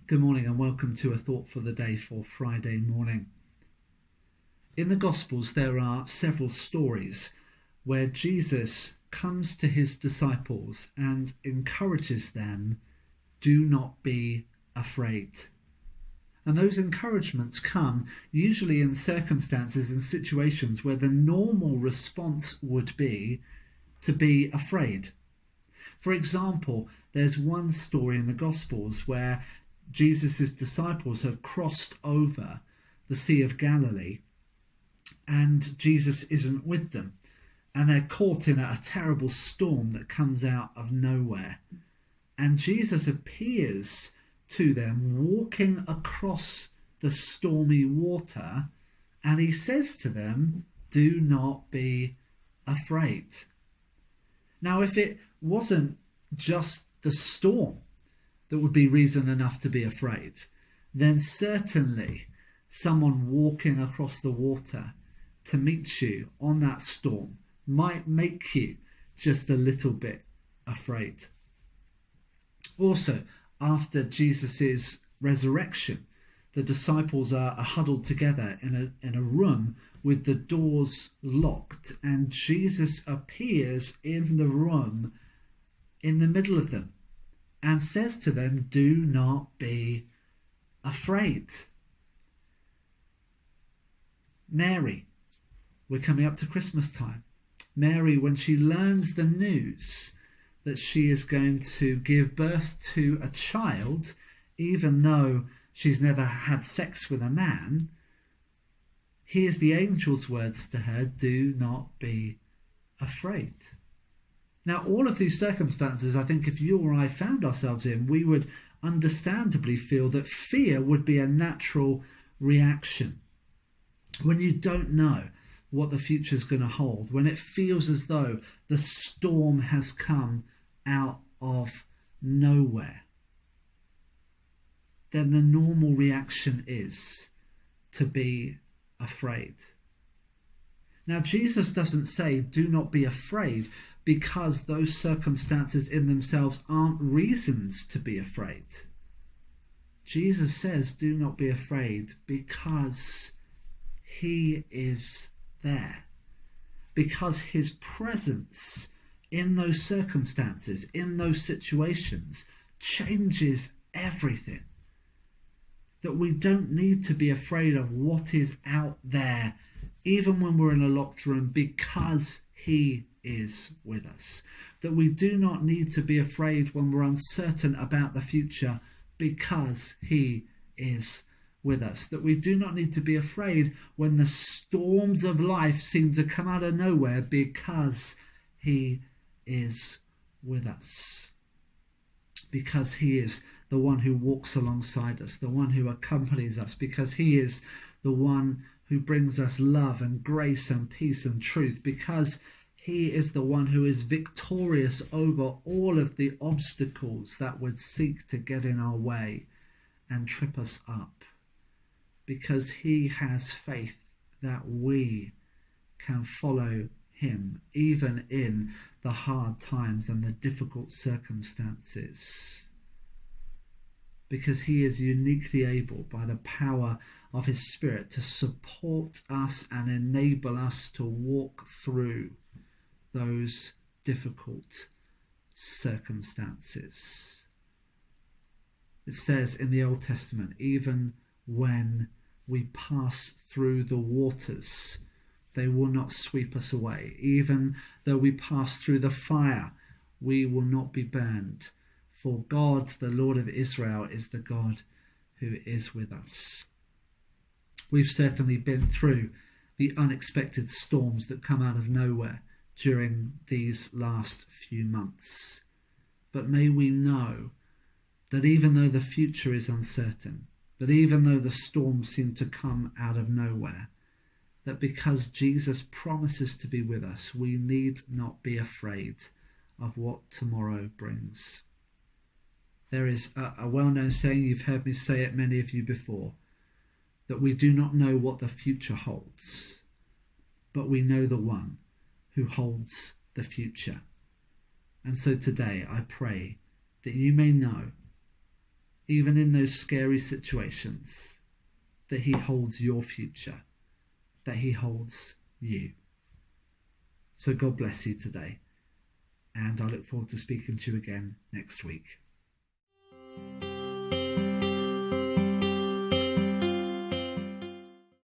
Good morning and welcome to a thought for the day for Friday morning. In the Gospels there are several stories where Jesus comes to his disciples and encourages them, do not be afraid. And those encouragements come usually in circumstances and situations where the normal response would be to be afraid. For example, there's one story in the Gospels where Jesus' disciples have crossed over the Sea of Galilee and Jesus isn't with them. And they're caught in a terrible storm that comes out of nowhere. And Jesus appears to them walking across the stormy water, and he says to them, do not be afraid. Now, if it wasn't just the storm that would be reason enough to be afraid, then certainly someone walking across the water to meet you on that storm might make you just a little bit afraid. Also, after Jesus' resurrection, the disciples are huddled together in a room with the doors locked, and Jesus appears in the room in the middle of them and says to them, do not be afraid. Mary, we're coming up to Christmas time. Mary, when she learns the news that she is going to give birth to a child, even though she's never had sex with a man, hears the angel's words to her, do not be afraid. Now, all of these circumstances, I think if you or I found ourselves in, we would understandably feel that fear would be a natural reaction. When you don't know what the future is going to hold, when it feels as though the storm has come out of nowhere, then the normal reaction is to be afraid. Now, Jesus doesn't say, do not be afraid, because those circumstances in themselves aren't reasons to be afraid. Jesus says, do not be afraid because he is there. Because his presence in those circumstances, in those situations, changes everything. That we don't need to be afraid of what is out there, even when we're in a locked room, because he is with us. That we do not need to be afraid when we're uncertain about the future, because he is with us. That we do not need to be afraid when the storms of life seem to come out of nowhere, because he is with us. Because he is the one who walks alongside us, the one who accompanies us, because he is the one who brings us love and grace and peace and truth, because he is the one who is victorious over all of the obstacles that would seek to get in our way and trip us up, because he has faith that we can follow him even in the hard times and the difficult circumstances, because he is uniquely able by the power of his Spirit to support us and enable us to walk through those difficult circumstances. It says in the Old Testament, even when we pass through the waters, they will not sweep us away. Even though we pass through the fire, we will not be burned. For God, the Lord of Israel, is the God who is with us. We've certainly been through the unexpected storms that come out of nowhere during these last few months. But may we know that even though the future is uncertain, that even though the storms seem to come out of nowhere, that because Jesus promises to be with us, we need not be afraid of what tomorrow brings. There is a well-known saying, you've heard me say it, many of you before, that we do not know what the future holds, but we know the one who holds the future. And so today I pray that you may know even in those scary situations, that he holds your future, that he holds you. So God bless you today, and I look forward to speaking to you again next week.